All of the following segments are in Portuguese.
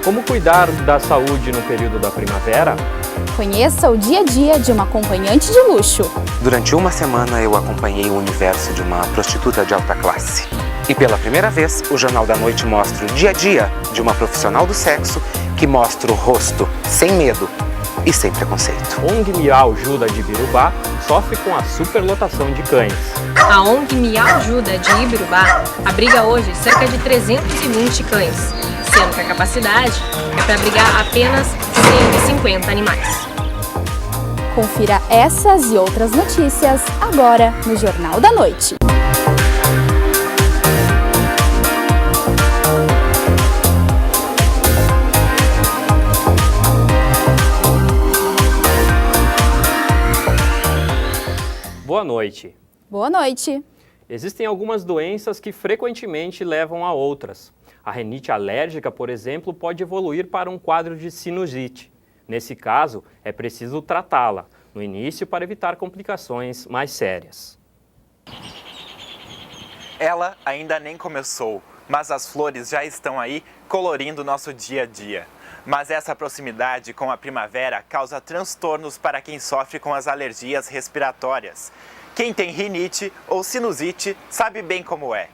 Como cuidar da saúde no período da primavera? Conheça o dia a dia de uma acompanhante de luxo. Durante uma semana eu acompanhei o universo de uma prostituta de alta classe. E pela primeira vez, o Jornal da Noite mostra o dia a dia de uma profissional do sexo que mostra o rosto sem medo e sem preconceito. ONG Miau Ajuda de Ibirubá sofre com a superlotação de cães. A ONG Miau Ajuda de Ibirubá abriga hoje cerca de 320 cães, sendo que a capacidade é para abrigar apenas 150 animais. Confira essas e outras notícias agora no Jornal da Noite. Boa noite. Boa noite. Existem algumas doenças que frequentemente levam a outras. A rinite alérgica, por exemplo, pode evoluir para um quadro de sinusite. Nesse caso, é preciso tratá-la no início para evitar complicações mais sérias. Ela ainda nem começou, mas as flores já estão aí colorindo nosso dia a dia. Mas essa proximidade com a primavera causa transtornos para quem sofre com as alergias respiratórias. Quem tem rinite ou sinusite sabe bem como é.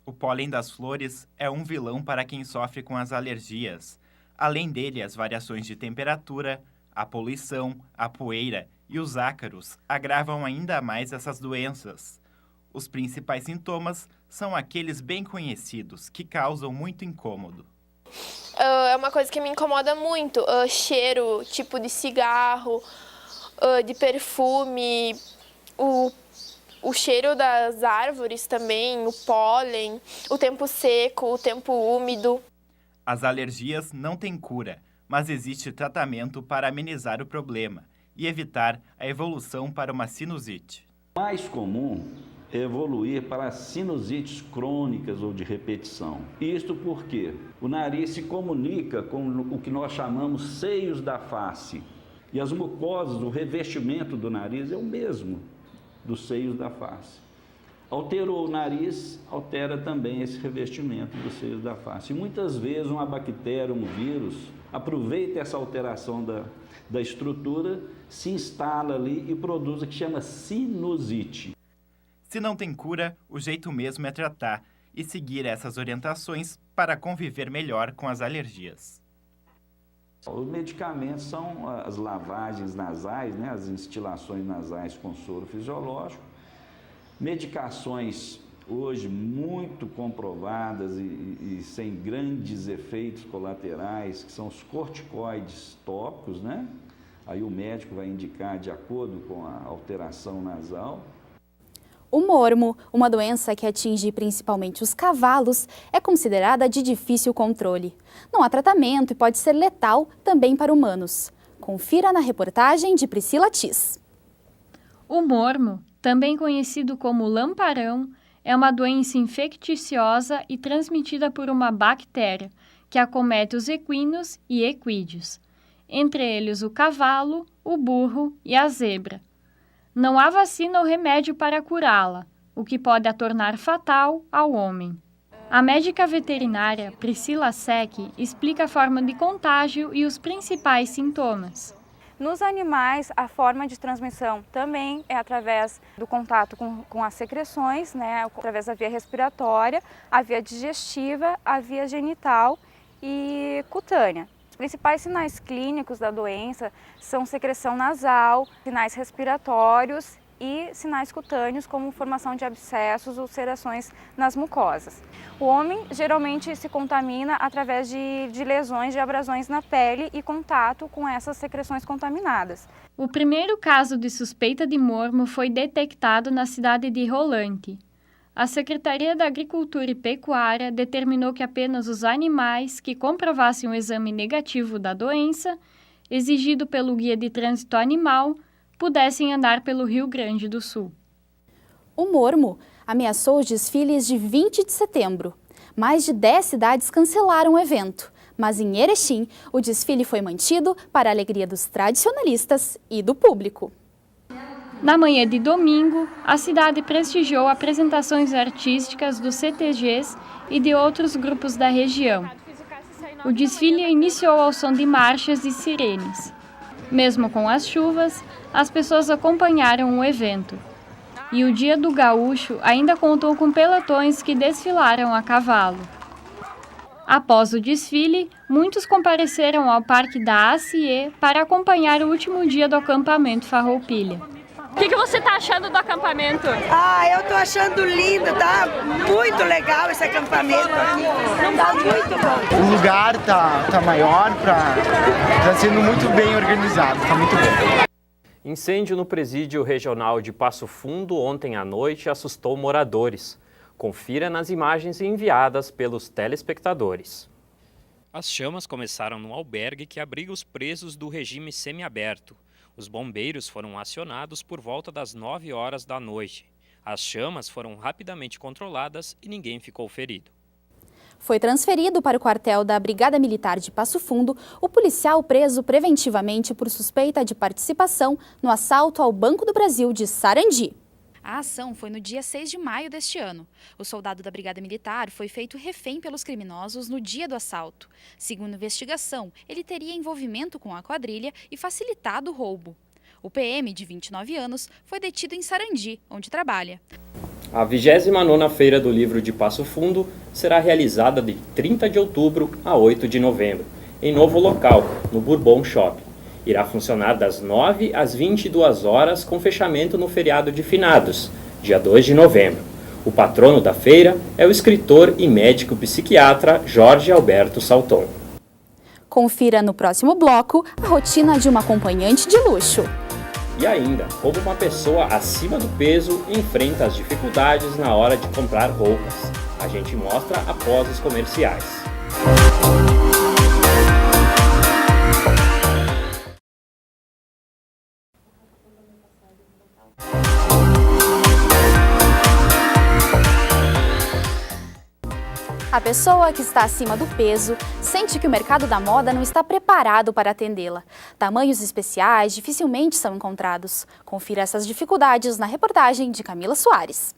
O pólen das flores é um vilão para quem sofre com as alergias. Além dele, as variações de temperatura, a poluição, a poeira e os ácaros agravam ainda mais essas doenças. Os principais sintomas são aqueles bem conhecidos, que causam muito incômodo. É uma coisa que me incomoda muito, cheiro, tipo de cigarro, de perfume, o cheiro das árvores também, o pólen, o tempo seco, o tempo úmido. As alergias não têm cura, mas existe tratamento para amenizar o problema e evitar a evolução para uma sinusite. Mais comum é evoluir para sinusites crônicas ou de repetição. Isto porque o nariz se comunica com o que nós chamamos seios da face. E as mucosas, o revestimento do nariz é o mesmo dos seios da face. Alterou o nariz, altera também esse revestimento dos seios da face. E muitas vezes uma bactéria, um vírus, aproveita essa alteração da estrutura, se instala ali e produz o que chama sinusite. Se não tem cura, o jeito mesmo é tratar e seguir essas orientações para conviver melhor com as alergias. Os medicamentos são as lavagens nasais, né, as instilações nasais com soro fisiológico, medicações hoje muito comprovadas e sem grandes efeitos colaterais, que são os corticoides tópicos, né? Aí o médico vai indicar de acordo com a alteração nasal. O mormo, uma doença que atinge principalmente os cavalos, é considerada de difícil controle. Não há tratamento e pode ser letal também para humanos. Confira na reportagem de Priscila Tis. O mormo, também conhecido como lamparão, é uma doença infecciosa e transmitida por uma bactéria que acomete os equinos e equídeos, entre eles o cavalo, o burro e a zebra. Não há vacina ou remédio para curá-la, o que pode a tornar fatal ao homem. A médica veterinária Priscila Sec explica a forma de contágio e os principais sintomas. Nos animais, a forma de transmissão também é através do contato com as secreções, né, através da via respiratória, a via digestiva, a via genital e cutânea. Os principais sinais clínicos da doença são secreção nasal, sinais respiratórios e sinais cutâneos, como formação de abscessos, ulcerações nas mucosas. O homem geralmente se contamina através de lesões, de abrasões na pele e contato com essas secreções contaminadas. O primeiro caso de suspeita de mormo foi detectado na cidade de Rolante. A Secretaria da Agricultura e Pecuária determinou que apenas os animais que comprovassem o exame negativo da doença, exigido pelo Guia de Trânsito Animal, pudessem andar pelo Rio Grande do Sul. O mormo ameaçou os desfiles de 20 de setembro. Mais de 10 cidades cancelaram o evento, mas em Erechim o desfile foi mantido para a alegria dos tradicionalistas e do público. Na manhã de domingo, a cidade prestigiou apresentações artísticas dos CTGs e de outros grupos da região. o desfile iniciou ao som de marchas e sirenes. Mesmo com as chuvas, as pessoas acompanharam o evento. E o Dia do Gaúcho ainda contou com pelotões que desfilaram a cavalo. Após o desfile, muitos compareceram ao Parque da ACIE para acompanhar o último dia do acampamento Farroupilha. O que você está achando do acampamento? Eu estou achando lindo, tá muito legal esse acampamento aqui. Tá muito bom. O lugar tá maior, tá sendo muito bem organizado, tá muito bom. Incêndio no presídio regional de Passo Fundo ontem à noite assustou moradores. Confira nas imagens enviadas pelos telespectadores. As chamas começaram no albergue que abriga os presos do regime semiaberto. Os bombeiros foram acionados por volta das 9 horas da noite. As chamas foram rapidamente controladas e ninguém ficou ferido. Foi transferido para o quartel da Brigada Militar de Passo Fundo o policial preso preventivamente por suspeita de participação no assalto ao Banco do Brasil de Sarandi. A ação foi no dia 6 de maio deste ano. O soldado da Brigada Militar foi feito refém pelos criminosos no dia do assalto. Segundo a investigação, ele teria envolvimento com a quadrilha e facilitado o roubo. O PM, de 29 anos, foi detido em Sarandi, onde trabalha. A 29ª Feira do Livro de Passo Fundo será realizada de 30 de outubro a 8 de novembro, em novo local, no Bourbon Shopping. Irá funcionar das 9 às 22 horas com fechamento no feriado de Finados, dia 2 de novembro. O patrono da feira é o escritor e médico psiquiatra Jorge Alberto Salton. Confira no próximo bloco a rotina de uma acompanhante de luxo. E ainda, como uma pessoa acima do peso enfrenta as dificuldades na hora de comprar roupas. A gente mostra após os comerciais. A pessoa que está acima do peso sente que o mercado da moda não está preparado para atendê-la. Tamanhos especiais dificilmente são encontrados. Confira essas dificuldades na reportagem de Camila Soares.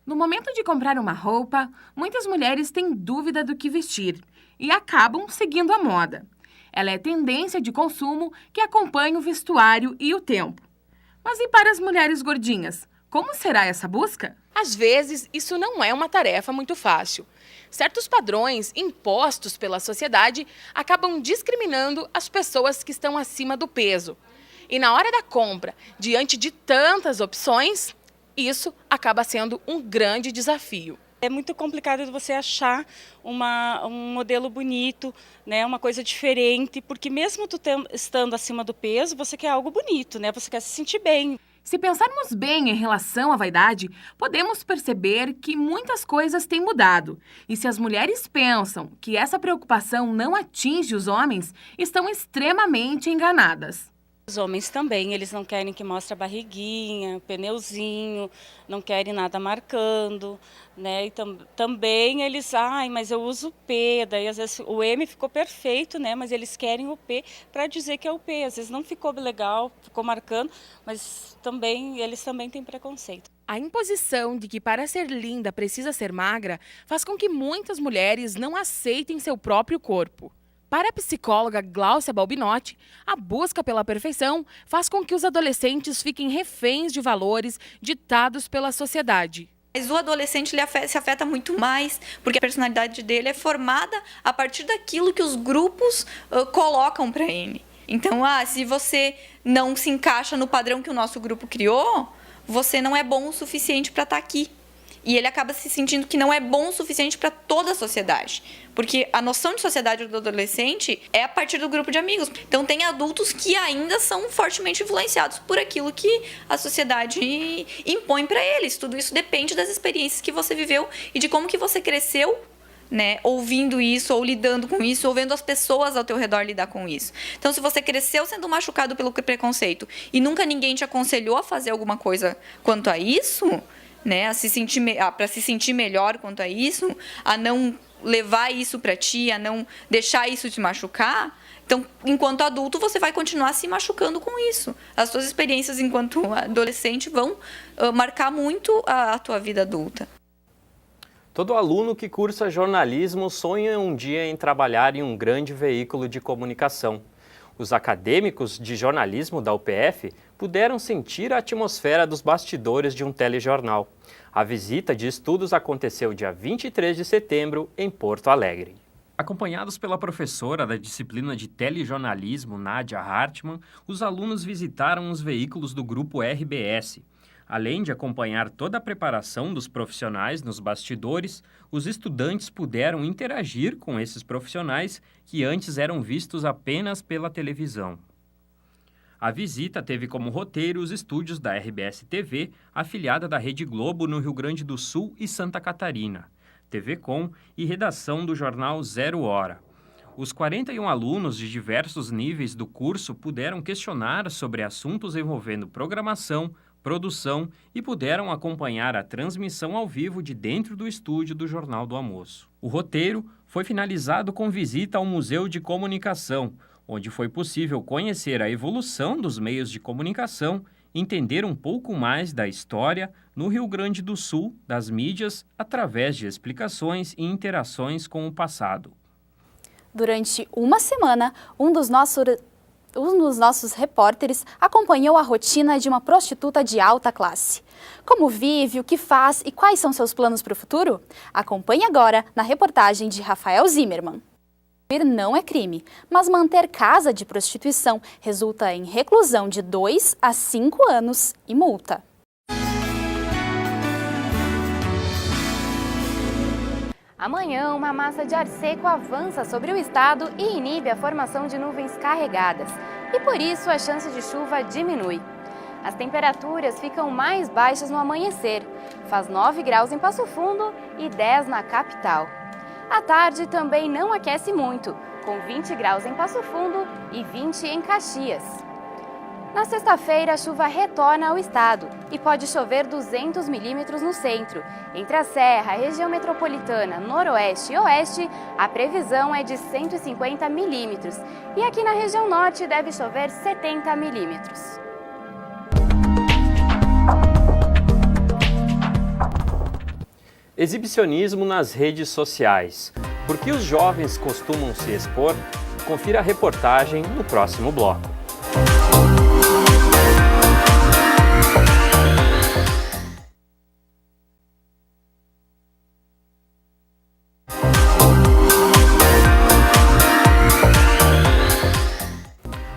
No momento de comprar uma roupa, muitas mulheres têm dúvida do que vestir e acabam seguindo a moda. Ela é tendência de consumo que acompanha o vestuário e o tempo. Mas e para as mulheres gordinhas? Como será essa busca? Às vezes, isso não é uma tarefa muito fácil. Certos padrões impostos pela sociedade acabam discriminando as pessoas que estão acima do peso. E na hora da compra, diante de tantas opções, isso acaba sendo um grande desafio. É muito complicado você achar um modelo bonito, né, uma coisa diferente, porque mesmo tu estando acima do peso, você quer algo bonito, né, você quer se sentir bem. Se pensarmos bem em relação à vaidade, podemos perceber que muitas coisas têm mudado. E se as mulheres pensam que essa preocupação não atinge os homens, estão extremamente enganadas. Os homens também, eles não querem que mostre a barriguinha, pneuzinho, não querem nada marcando, né? E também eles, mas eu uso P, daí às vezes o M ficou perfeito, né? Mas eles querem o P para dizer que é o P. Às vezes não ficou legal, ficou marcando, mas eles também têm preconceito. A imposição de que para ser linda precisa ser magra faz com que muitas mulheres não aceitem seu próprio corpo. Para a psicóloga Gláucia Balbinotti, a busca pela perfeição faz com que os adolescentes fiquem reféns de valores ditados pela sociedade. Mas o adolescente se afeta muito mais, porque a personalidade dele é formada a partir daquilo que os grupos colocam para ele. Então, se você não se encaixa no padrão que o nosso grupo criou, você não é bom o suficiente para estar aqui. E ele acaba se sentindo que não é bom o suficiente para toda a sociedade. Porque a noção de sociedade do adolescente é a partir do grupo de amigos. Então tem adultos que ainda são fortemente influenciados por aquilo que a sociedade impõe para eles. Tudo isso depende das experiências que você viveu e de como que você cresceu, né, ouvindo isso, ou lidando com isso, ou vendo as pessoas ao teu redor lidar com isso. Então, se você cresceu sendo machucado pelo preconceito e nunca ninguém te aconselhou a fazer alguma coisa quanto a isso, né, para se sentir melhor quanto a isso, a não levar isso para ti, a não deixar isso te machucar, então, enquanto adulto, você vai continuar se machucando com isso. As suas experiências enquanto adolescente vão marcar muito a tua vida adulta. Todo aluno que cursa jornalismo sonha um dia em trabalhar em um grande veículo de comunicação. Os acadêmicos de jornalismo da UPF puderam sentir a atmosfera dos bastidores de um telejornal. A visita de estudos aconteceu dia 23 de setembro em Porto Alegre. Acompanhados pela professora da disciplina de telejornalismo, Nádia Hartmann, os alunos visitaram os veículos do grupo RBS. Além de acompanhar toda a preparação dos profissionais nos bastidores, os estudantes puderam interagir com esses profissionais que antes eram vistos apenas pela televisão. A visita teve como roteiro os estúdios da RBS TV, afiliada da Rede Globo no Rio Grande do Sul e Santa Catarina, TV Com e redação do jornal Zero Hora. Os 41 alunos de diversos níveis do curso puderam questionar sobre assuntos envolvendo programação, produção e puderam acompanhar a transmissão ao vivo de dentro do estúdio do Jornal do Almoço. O roteiro foi finalizado com visita ao Museu de Comunicação, onde foi possível conhecer a evolução dos meios de comunicação, entender um pouco mais da história no Rio Grande do Sul das mídias através de explicações e interações com o passado. Durante uma semana, um dos nossos repórteres acompanhou a rotina de uma prostituta de alta classe. Como vive, o que faz e quais são seus planos para o futuro? Acompanhe agora na reportagem de Rafael Zimmermann. Não é crime, mas manter casa de prostituição resulta em reclusão de 2 a 5 anos e multa. Amanhã, uma massa de ar seco avança sobre o estado e inibe a formação de nuvens carregadas. E por isso a chance de chuva diminui. As temperaturas ficam mais baixas no amanhecer. Faz 9 graus em Passo Fundo e 10 na capital. À tarde também não aquece muito, com 20 graus em Passo Fundo e 20 em Caxias. Na sexta-feira, a chuva retorna ao estado e pode chover 200 milímetros no centro. Entre a Serra, a região metropolitana, noroeste e oeste, a previsão é de 150 milímetros. E aqui na região norte deve chover 70 milímetros. Exibicionismo nas redes sociais. Por que os jovens costumam se expor? Confira a reportagem no próximo bloco.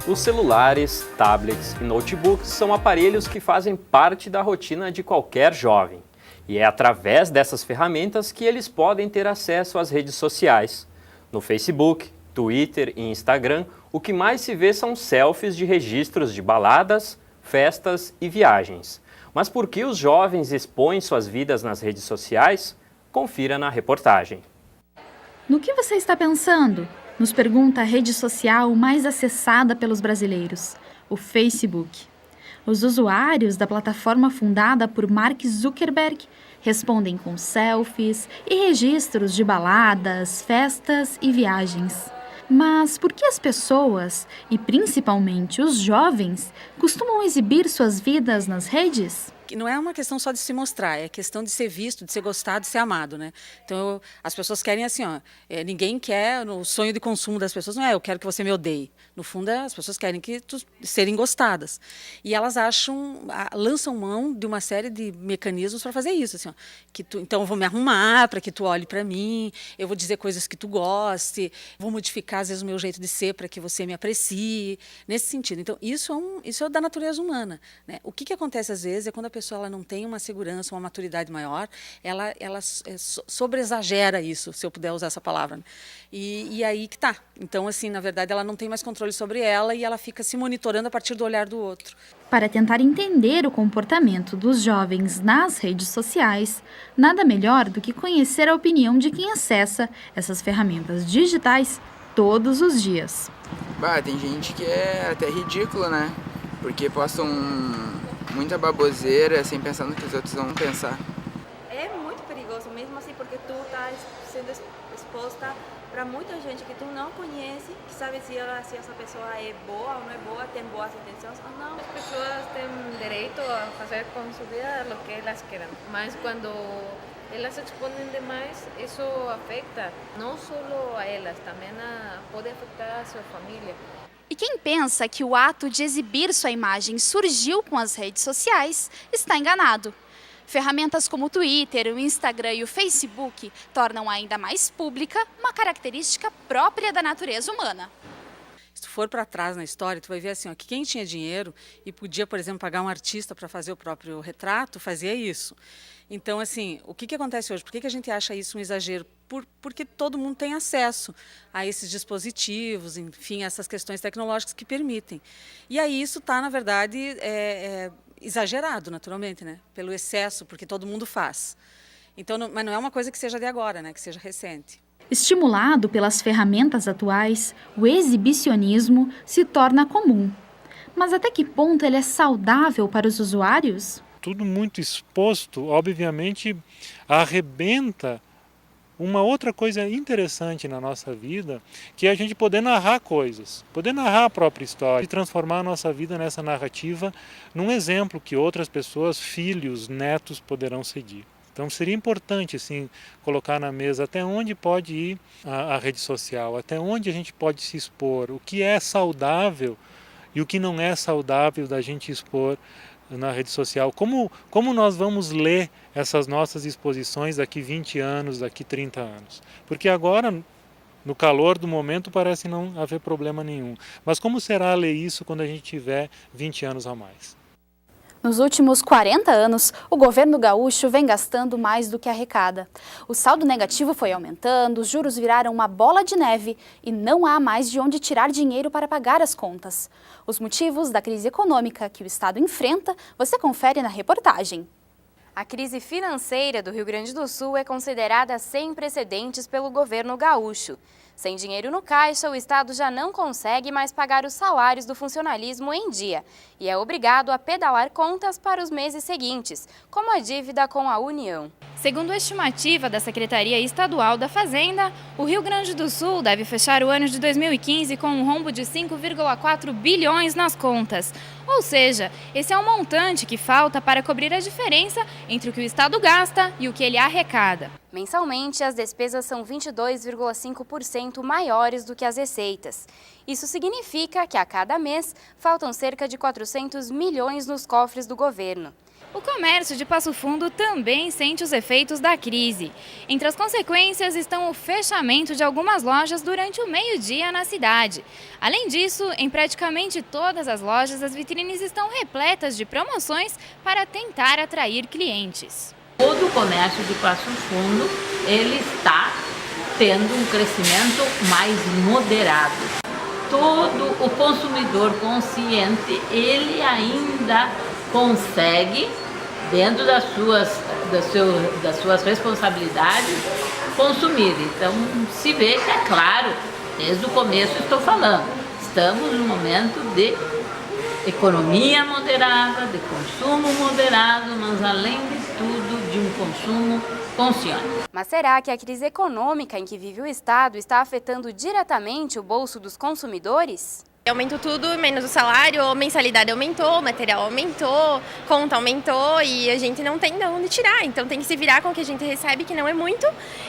Os celulares, tablets e notebooks são aparelhos que fazem parte da rotina de qualquer jovem. E é através dessas ferramentas que eles podem ter acesso às redes sociais. No Facebook, Twitter e Instagram, o que mais se vê são selfies de registros de baladas, festas e viagens. Mas por que os jovens expõem suas vidas nas redes sociais? Confira na reportagem. No que você está pensando? Nos pergunta a rede social mais acessada pelos brasileiros, o Facebook. Os usuários da plataforma fundada por Mark Zuckerberg respondem com selfies e registros de baladas, festas e viagens. Mas por que as pessoas, e principalmente os jovens, costumam exibir suas vidas nas redes? Não é uma questão só de se mostrar, é questão de ser visto, de ser gostado, de ser amado, né? Então, as pessoas querem assim, ninguém quer, no sonho de consumo das pessoas não é eu quero que você me odeie. No fundo, as pessoas querem serem gostadas. E elas lançam mão de uma série de mecanismos para fazer isso. Assim, então, eu vou me arrumar para que tu olhe para mim, eu vou dizer coisas que tu goste, vou modificar, às vezes, o meu jeito de ser para que você me aprecie, nesse sentido. Então, isso é da natureza humana, né? O que acontece, às vezes, é quando a pessoa ela não tem uma segurança, uma maturidade maior, ela sobreexagera isso, se eu puder usar essa palavra. Né? E aí que tá. Então, assim, na verdade, ela não tem mais controle sobre ela e ela fica se monitorando a partir do olhar do outro. Para tentar entender o comportamento dos jovens nas redes sociais, nada melhor do que conhecer a opinião de quem acessa essas ferramentas digitais todos os dias. Tem gente que é até ridículo, né? Porque postam muita baboseira sem pensar no que os outros vão pensar. É muito perigoso mesmo assim, porque tu tá sendo exposta para muita gente que tu não conhece, que sabe se essa pessoa é boa ou não é boa, tem boas intenções ou não. As pessoas têm direito a fazer com sua vida o que elas queiram, mas quando elas expõem demais, isso afeta não só a elas, também pode afetar a sua família. E quem pensa que o ato de exibir sua imagem surgiu com as redes sociais está enganado. Ferramentas como o Twitter, o Instagram e o Facebook tornam ainda mais pública uma característica própria da natureza humana. Se tu for para trás na história, tu vai ver assim, ó, que quem tinha dinheiro e podia, por exemplo, pagar um artista para fazer o próprio retrato, fazia isso. Então, assim, o que acontece hoje? Por que a gente acha isso um exagero? Porque todo mundo tem acesso a esses dispositivos, enfim, essas questões tecnológicas que permitem. E aí isso está, na verdade, exagerado, naturalmente, né? Pelo excesso, porque todo mundo faz. Então, mas não é uma coisa que seja de agora, né? Que seja recente. Estimulado pelas ferramentas atuais, o exibicionismo se torna comum. Mas até que ponto ele é saudável para os usuários? Tudo muito exposto, obviamente, arrebenta uma outra coisa interessante na nossa vida, que é a gente poder narrar coisas, poder narrar a própria história e transformar a nossa vida nessa narrativa num exemplo que outras pessoas, filhos, netos poderão seguir. Então seria importante assim, colocar na mesa até onde pode ir a rede social, até onde a gente pode se expor, o que é saudável e o que não é saudável da gente expor na rede social. Como nós vamos ler essas nossas exposições daqui 20 anos, daqui 30 anos? Porque agora, no calor do momento, parece não haver problema nenhum. Mas como será ler isso quando a gente tiver 20 anos a mais? Nos últimos 40 anos, o governo gaúcho vem gastando mais do que arrecada. O saldo negativo foi aumentando, os juros viraram uma bola de neve e não há mais de onde tirar dinheiro para pagar as contas. Os motivos da crise econômica que o Estado enfrenta, você confere na reportagem. A crise financeira do Rio Grande do Sul é considerada sem precedentes pelo governo gaúcho. Sem dinheiro no caixa, o Estado já não consegue mais pagar os salários do funcionalismo em dia e é obrigado a pedalar contas para os meses seguintes, como a dívida com a União. Segundo a estimativa da Secretaria Estadual da Fazenda, o Rio Grande do Sul deve fechar o ano de 2015 com um rombo de 5,4 bilhões nas contas. Ou seja, esse é o montante que falta para cobrir a diferença entre o que o Estado gasta e o que ele arrecada. Mensalmente, as despesas são 22,5% maiores do que as receitas. Isso significa que a cada mês faltam cerca de 400 milhões nos cofres do governo. O comércio de Passo Fundo também sente os efeitos da crise. Entre as consequências estão o fechamento de algumas lojas durante o meio-dia na cidade. Além disso, em praticamente todas as lojas, as vitrines estão repletas de promoções para tentar atrair clientes. Todo o comércio de Passo Fundo, ele está tendo um crescimento mais moderado. Todo o consumidor consciente, ele ainda consegue, dentro das suas responsabilidades, consumir. Então, se vê que, é claro, desde o começo estou falando, estamos num momento de economia moderada, de consumo moderado, mas além de tudo, de um consumo consciente. Mas será que a crise econômica em que vive o Estado está afetando diretamente o bolso dos consumidores? Aumentou tudo, menos o salário, a mensalidade aumentou, o material aumentou, conta aumentou e a gente não tem de onde tirar. Então tem que se virar com o que a gente recebe, que não é muito,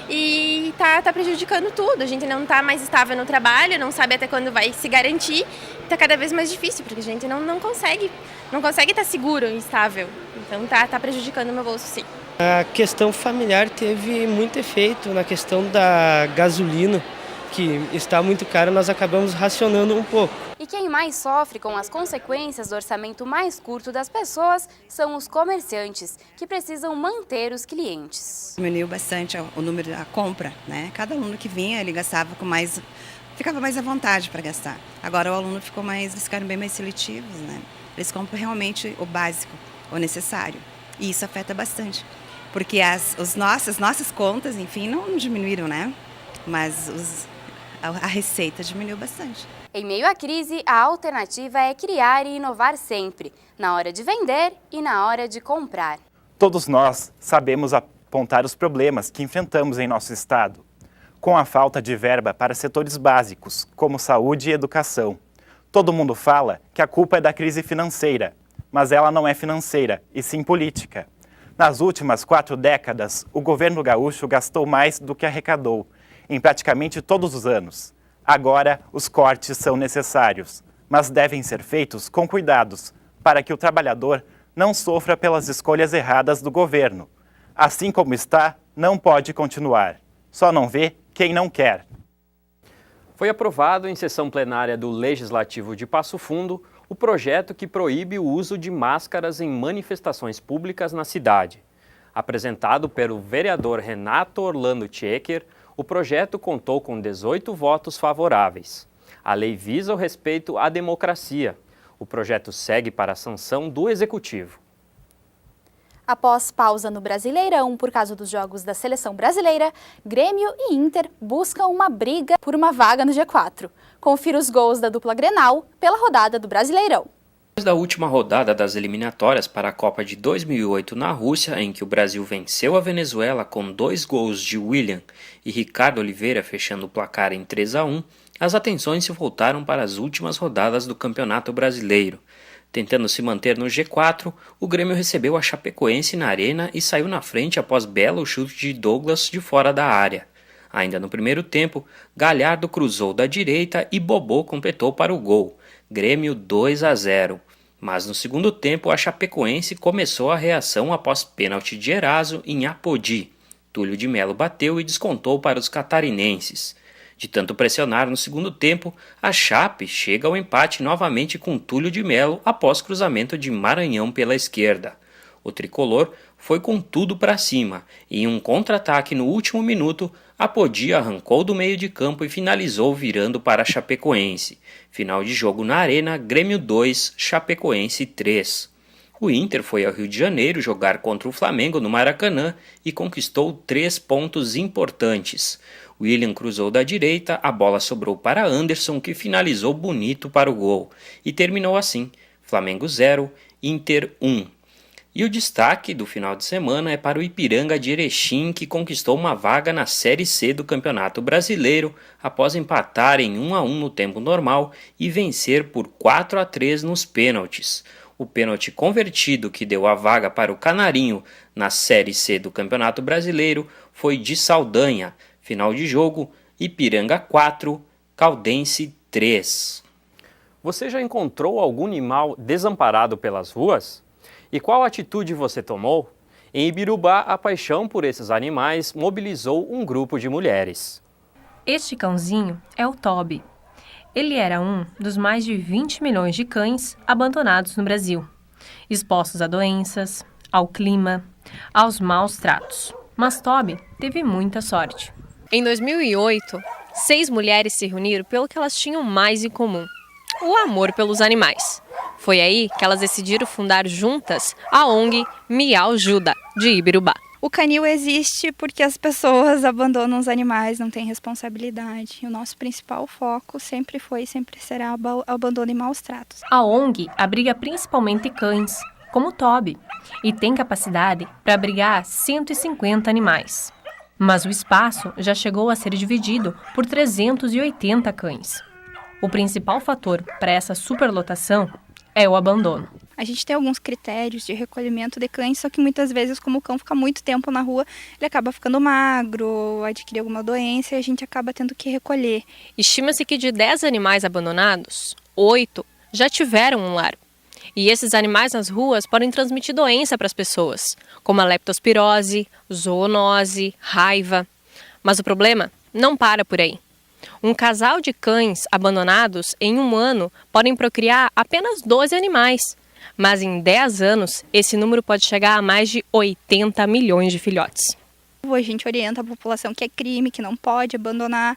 e tá prejudicando tudo. A gente não tá mais estável no trabalho, não sabe até quando vai se garantir. Tá cada vez mais difícil, porque a gente não consegue estar seguro e estável. Então tá prejudicando o meu bolso, sim. A questão familiar teve muito efeito na questão da gasolina, que está muito cara, nós acabamos racionando um pouco. E quem mais sofre com as consequências do orçamento mais curto das pessoas são os comerciantes, que precisam manter os clientes. Diminuiu bastante o número da compra, né? Cada aluno que vinha, ele gastava ficava mais à vontade para gastar. Agora o aluno eles ficaram bem mais seletivos, né? Eles compram realmente o básico, o necessário. E isso afeta bastante, porque as nossas contas, enfim, não diminuíram, né? Mas a receita diminuiu bastante. Em meio à crise, a alternativa é criar e inovar sempre, na hora de vender e na hora de comprar. Todos nós sabemos apontar os problemas que enfrentamos em nosso estado, com a falta de verba para setores básicos, como saúde e educação. Todo mundo fala que a culpa é da crise financeira, mas ela não é financeira, e sim política. Nas últimas 4 décadas, o governo gaúcho gastou mais do que arrecadou, em praticamente todos os anos. Agora, os cortes são necessários, mas devem ser feitos com cuidados, para que o trabalhador não sofra pelas escolhas erradas do governo. Assim como está, não pode continuar. Só não vê quem não quer. Foi aprovado em sessão plenária do Legislativo de Passo Fundo o projeto que proíbe o uso de máscaras em manifestações públicas na cidade. Apresentado pelo vereador Renato Orlando Tchecker, o projeto contou com 18 votos favoráveis. A lei visa o respeito à democracia. O projeto segue para a sanção do Executivo. Após pausa no Brasileirão por causa dos jogos da Seleção Brasileira, Grêmio e Inter buscam uma briga por uma vaga no G4. Confira os gols da dupla Grenal pela rodada do Brasileirão. Depois da última rodada das eliminatórias para a Copa de 2008 na Rússia, em que o Brasil venceu a Venezuela com 2 gols de William e Ricardo Oliveira fechando o placar em 3-1, as atenções se voltaram para as últimas rodadas do Campeonato Brasileiro. Tentando se manter no G4, o Grêmio recebeu a Chapecoense na Arena e saiu na frente após belo chute de Douglas de fora da área. Ainda no primeiro tempo, Galhardo cruzou da direita e Bobô completou para o gol. Grêmio 2-0. Mas no segundo tempo, a Chapecoense começou a reação após pênalti de Eraso em Apodi. Túlio de Melo bateu e descontou para os catarinenses. De tanto pressionar no segundo tempo, a Chape chega ao empate novamente com Túlio de Melo após cruzamento de Maranhão pela esquerda. O tricolor foi com tudo para cima e em um contra-ataque no último minuto, Apodi arrancou do meio de campo e finalizou virando para a Chapecoense. Final de jogo na Arena, Grêmio 2, Chapecoense 3. O Inter foi ao Rio de Janeiro jogar contra o Flamengo no Maracanã e conquistou 3 pontos importantes. William cruzou da direita, a bola sobrou para Anderson, que finalizou bonito para o gol. E terminou assim, Flamengo 0, Inter 1. E o destaque do final de semana é para o Ipiranga de Erechim, que conquistou uma vaga na Série C do Campeonato Brasileiro após empatar em 1-1 no tempo normal e vencer por 4-3 nos pênaltis. O pênalti convertido que deu a vaga para o Canarinho na Série C do Campeonato Brasileiro foi de Saldanha. Final de jogo, Ipiranga 4, Caldense 3. Você já encontrou algum animal desamparado pelas ruas? E qual atitude você tomou? Em Ibirubá, a paixão por esses animais mobilizou um grupo de mulheres. Este cãozinho é o Toby. Ele era um dos mais de 20 milhões de cães abandonados no Brasil, expostos a doenças, ao clima, aos maus tratos. Mas Toby teve muita sorte. Em 2008, 6 mulheres se reuniram pelo que elas tinham mais em comum: o amor pelos animais. Foi aí que elas decidiram fundar juntas a ONG Me Ajuda, de Ibirubá. O canil existe porque as pessoas abandonam os animais, não têm responsabilidade. E o nosso principal foco sempre foi e sempre será o abandono e maus tratos. A ONG abriga principalmente cães, como o Toby, e tem capacidade para abrigar 150 animais. Mas o espaço já chegou a ser dividido por 380 cães. O principal fator para essa superlotação é o abandono. A gente tem alguns critérios de recolhimento de cães, só que muitas vezes, como o cão fica muito tempo na rua, ele acaba ficando magro, adquire alguma doença e a gente acaba tendo que recolher. Estima-se que de 10 animais abandonados, 8 já tiveram um lar. E esses animais nas ruas podem transmitir doença para as pessoas, como a leptospirose, zoonose, raiva. Mas o problema não para por aí. Um casal de cães abandonados em um ano podem procriar apenas 12 animais. Mas em 10 anos, esse número pode chegar a mais de 80 milhões de filhotes. A gente orienta a população que é crime, que não pode abandonar.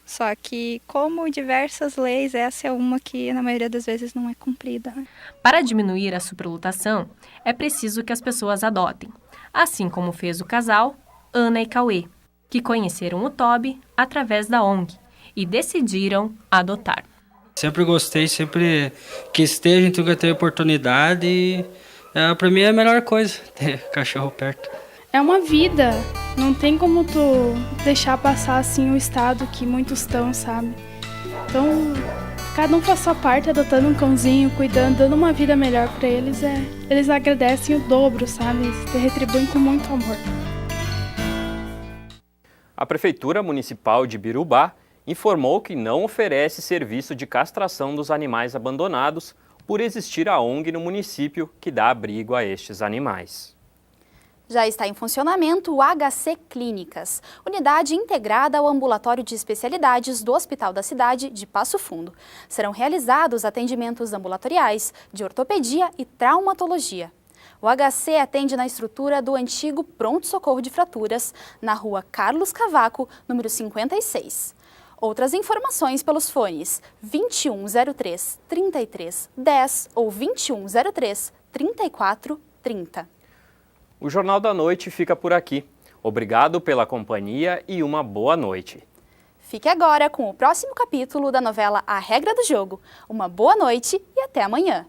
Só que, como diversas leis, essa é uma que na maioria das vezes não é cumprida. Para diminuir a superlotação, é preciso que as pessoas adotem. Assim como fez o casal Ana e Cauê, que conheceram o Toby através da ONG e decidiram adotar. Sempre gostei, sempre quis ter, a gente nunca teve oportunidade e para mim é a melhor coisa, ter cachorro perto. É uma vida, não tem como tu deixar passar assim o estado que muitos estão, sabe? Então, Cada um faz sua parte, adotando um cãozinho, cuidando, dando uma vida melhor para eles. Eles agradecem o dobro, sabe? Eles te retribuem com muito amor. A Prefeitura Municipal de Birubá informou que não oferece serviço de castração dos animais abandonados por existir a ONG no município que dá abrigo a estes animais. Já está em funcionamento o HC Clínicas, unidade integrada ao ambulatório de especialidades do Hospital da Cidade de Passo Fundo. Serão realizados atendimentos ambulatoriais de ortopedia e traumatologia. O HC atende na estrutura do antigo pronto-socorro de fraturas, na rua Carlos Cavaco, número 56. Outras informações pelos fones 2103-3310 ou 2103-3430. O Jornal da Noite fica por aqui. Obrigado pela companhia e uma boa noite. Fique agora com o próximo capítulo da novela A Regra do Jogo. Uma boa noite e até amanhã.